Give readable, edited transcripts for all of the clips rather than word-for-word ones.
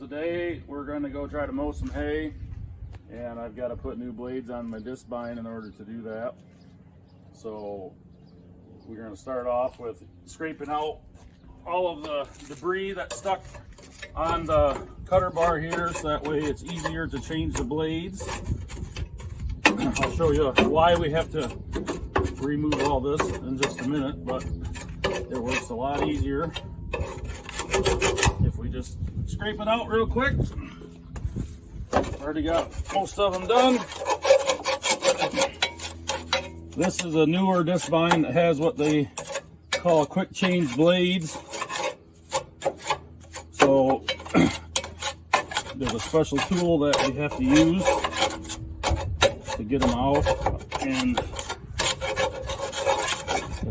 today we're going to go try to mow some hay, and I've got to put new blades on my disc bind in order to do that. So we're going to start off with scraping out all of the debris that's stuck on the cutter bar here, so that way it's easier to change the blades. I'll show you why we have to remove all this in just a minute, but it works a lot easier if we just scrape it out real quick. Already got most of them done. This is a newer disc bind that has what they call quick change blades. So there's a special tool that we have to use to get them out, and if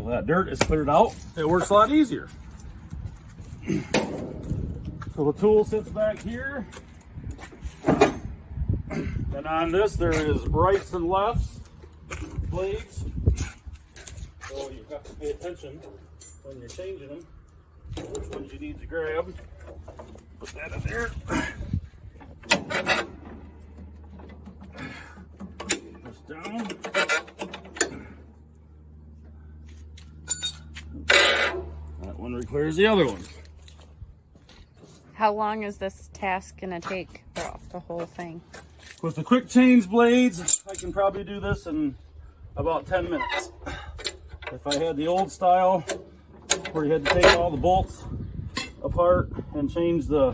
that dirt is cleared out, it works a lot easier. So the tool sits back here, and on this there is rights and lefts blades, so you have to pay attention when you're changing them which ones you need to grab. Put that in there. Push down. That one requires the other one. How long is this task gonna take for the whole thing? With the quick change blades, I can probably do this in about 10 minutes. If I had the old style, where you had to take all the bolts apart and change the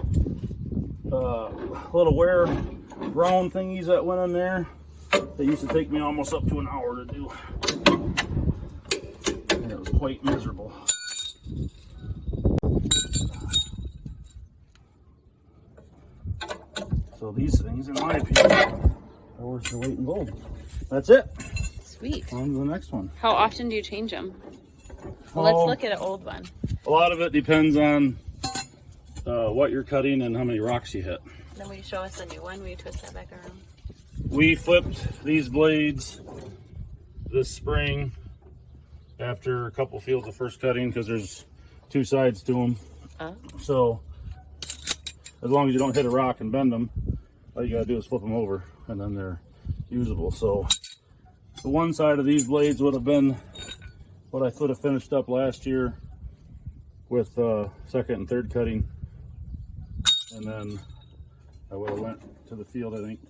little wear round thingies that went in there, they used to take me almost up to an hour to do. And it was quite miserable. So these things, in my opinion, are worth their weight in gold. That's it. Sweet. On to the next one. How often do you change them? Well, let's look at an old one. A lot of it depends on what you're cutting and how many rocks you hit. Then will you show us a new one? Will you twist that back around? We flipped these blades this spring after a couple fields of first cutting, because there's two sides to them. Oh. So as long as you don't hit a rock and bend them, all you gotta do is flip them over and then they're usable. So the one side of these blades would have been what I could have finished up last year with second and third cutting, and then I would have went to the field, I think,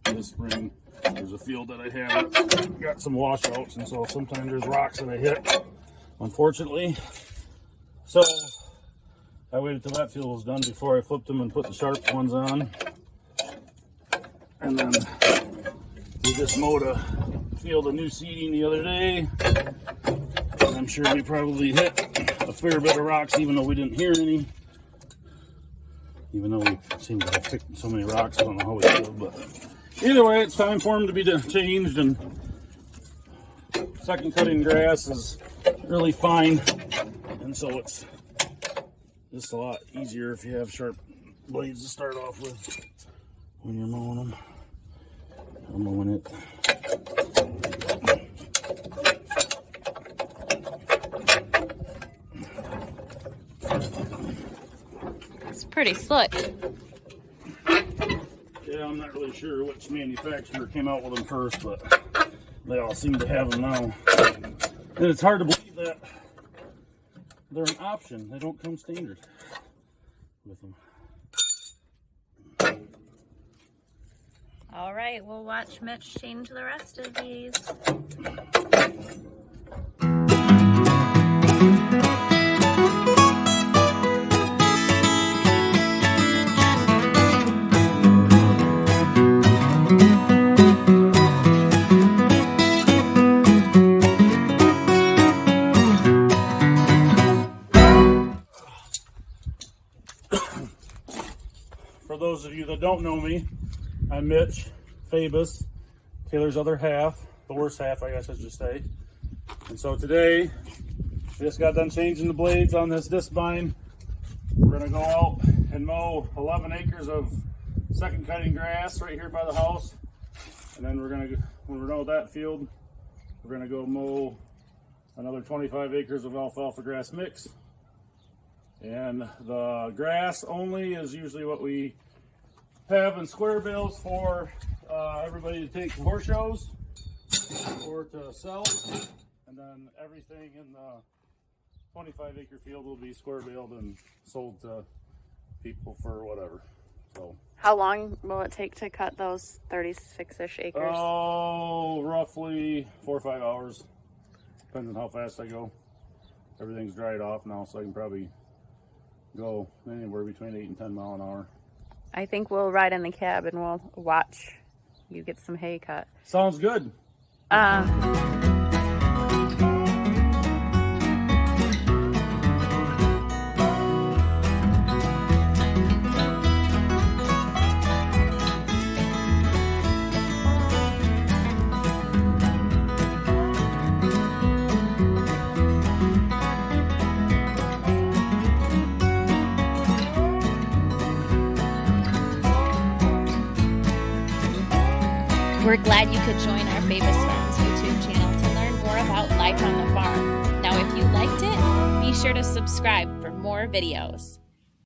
this spring. There's a field that I have got some washouts, and so sometimes there's rocks that I hit, unfortunately. So I waited till that field was done before I flipped them and put the sharp ones on. And then we just mowed a field of new seeding the other day. And I'm sure we probably hit a fair bit of rocks, even though we didn't hear any. Even though we seem to have picked so many rocks, I don't know how we did, but either way, it's time for them to be changed. And second cutting grass is really fine, and so it's just a lot easier if you have sharp blades to start off with when you're mowing them. I'm mowing it. It's pretty slick. Yeah, I'm not really sure which manufacturer came out with them first, but they all seem to have them now. And it's hard to believe that they're an option. They don't come standard with them. All right, we'll watch Mitch change the rest of these. For those of you that don't know me, I'm Mitch Fabus, Taylor's other half, the worst half, I guess I should say. And so today, we just got done changing the blades on this disc bind. We're gonna go out and mow 11 acres of second cutting grass right here by the house. And then when we're done with that field, we're gonna go mow another 25 acres of alfalfa grass mix. And the grass only is usually what we have in square bales for everybody to take to horse shows or to sell. And then everything in the 25-acre field will be square baled and sold to people for whatever. So. How long will it take to cut those 36-ish acres? Oh, roughly 4 or 5 hours. Depends on how fast I go. Everything's dried off now, so I can probably go anywhere between 8 and 10 mile an hour. I think we'll ride in the cab and we'll watch you get some hay cut. Sounds good. We're glad you could join our Famous Farms YouTube channel to learn more about life on the farm. Now, if you liked it, be sure to subscribe for more videos.